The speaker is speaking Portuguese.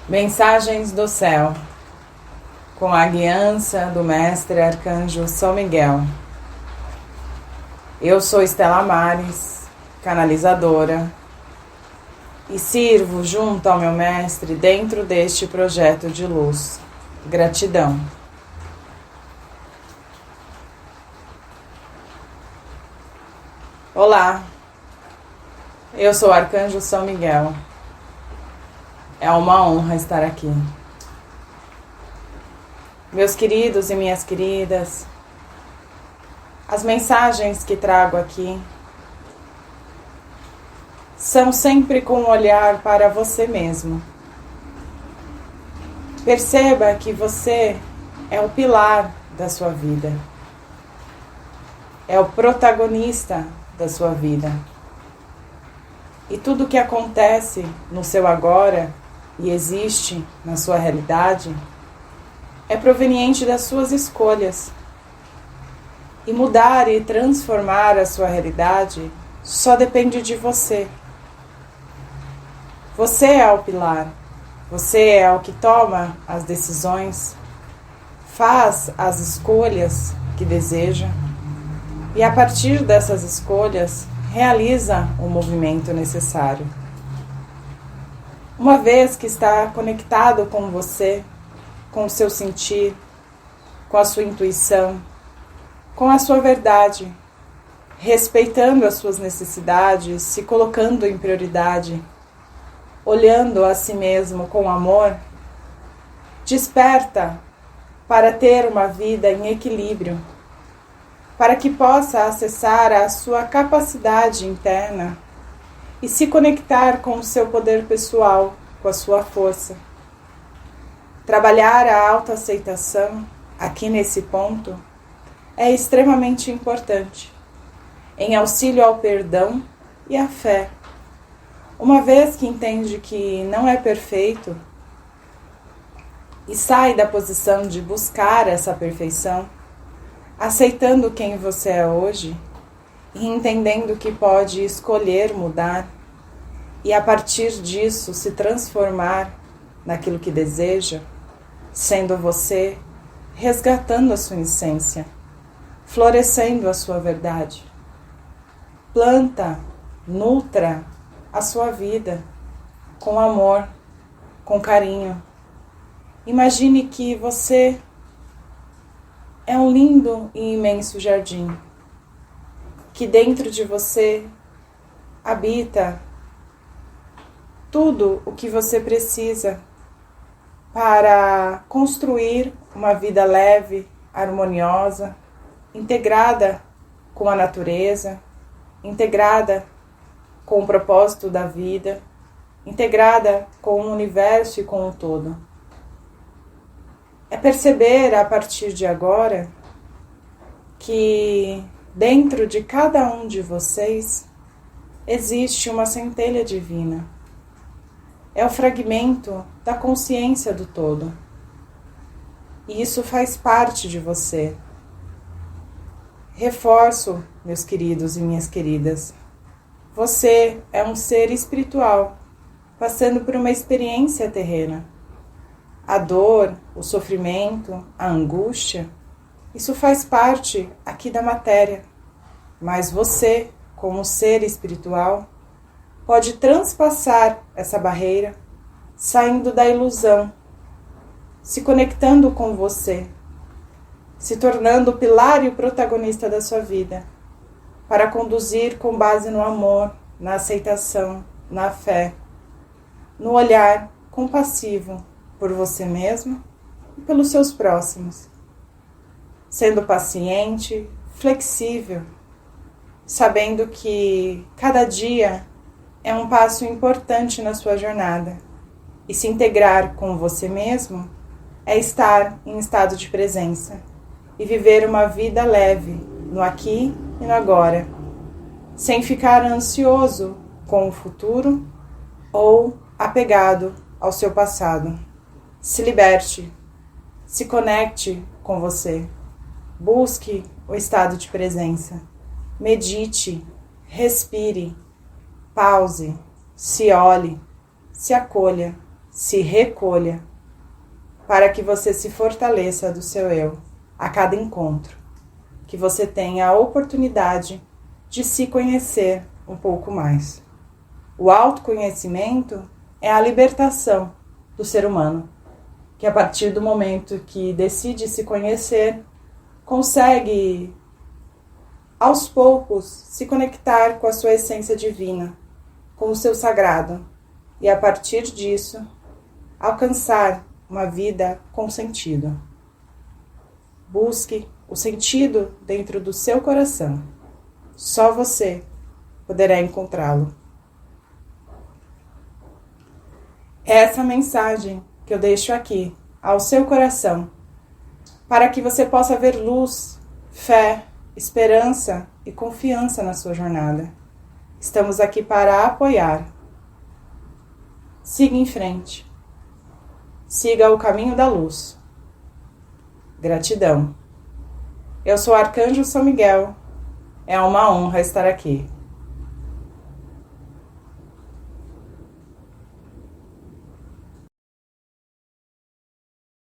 Mensagens do Céu, com a guiança do Mestre Arcanjo São Miguel. Eu sou Estela Mares, canalizadora, e sirvo junto ao meu Mestre dentro deste projeto de luz. Gratidão. Olá, eu sou o Arcanjo São Miguel. É uma honra estar aqui. Meus queridos e minhas queridas, as mensagens que trago aqui são sempre com um olhar para você mesmo. Perceba que você é o pilar da sua vida. É o protagonista da sua vida. E tudo que acontece no seu agora e existe na sua realidade é proveniente das suas escolhas. E mudar e transformar a sua realidade só depende de você. Você é o pilar. Você é o que toma as decisões, faz as escolhas que deseja e, a partir dessas escolhas, realiza o movimento necessário. Uma vez que está conectado com você, com o seu sentir, com a sua intuição, com a sua verdade, respeitando as suas necessidades, se colocando em prioridade, olhando a si mesmo com amor, desperta para ter uma vida em equilíbrio, para que possa acessar a sua capacidade interna e se conectar com o seu poder pessoal, com a sua força. Trabalhar a autoaceitação, aqui nesse ponto, é extremamente importante, em auxílio ao perdão e à fé. Uma vez que entende que não é perfeito e sai da posição de buscar essa perfeição, aceitando quem você é hoje e entendendo que pode escolher mudar e a partir disso se transformar naquilo que deseja, sendo você, resgatando a sua essência, florescendo a sua verdade. Planta, nutra a sua vida com amor, com carinho. Imagine que você é um lindo e imenso jardim, que dentro de você habita tudo o que você precisa para construir uma vida leve, harmoniosa, integrada com a natureza, integrada com o propósito da vida, integrada com o universo e com o todo. É perceber a partir de agora que dentro de cada um de vocês existe uma centelha divina. É o fragmento da consciência do todo. E isso faz parte de você. Reforço, meus queridos e minhas queridas, você é um ser espiritual, passando por uma experiência terrena. A dor, o sofrimento, a angústia, isso faz parte aqui da matéria. Mas você, como ser espiritual, pode transpassar essa barreira, saindo da ilusão, se conectando com você, se tornando o pilar e o protagonista da sua vida, para conduzir com base no amor, na aceitação, na fé, no olhar compassivo por você mesmo e pelos seus próximos, sendo paciente, flexível, sabendo que cada dia é um passo importante na sua jornada e se integrar com você mesmo é estar em estado de presença e viver uma vida leve no aqui e no agora, sem ficar ansioso com o futuro ou apegado ao seu passado. Se liberte, se conecte com você, busque o estado de presença, medite, respire, pause, se olhe, se acolha, se recolha, para que você se fortaleça do seu eu a cada encontro, que você tenha a oportunidade de se conhecer um pouco mais. O autoconhecimento é a libertação do ser humano, que a partir do momento que decide se conhecer, consegue aos poucos se conectar com a sua essência divina, com o seu sagrado, e a partir disso alcançar uma vida com sentido. Busque o sentido dentro do seu coração. Só você poderá encontrá-lo. Essa mensagem que eu deixo aqui ao seu coração, para que você possa ver luz, fé, esperança e confiança na sua jornada. Estamos aqui para apoiar. Siga em frente. Siga o caminho da luz. Gratidão. Eu sou o Arcanjo São Miguel. É uma honra estar aqui.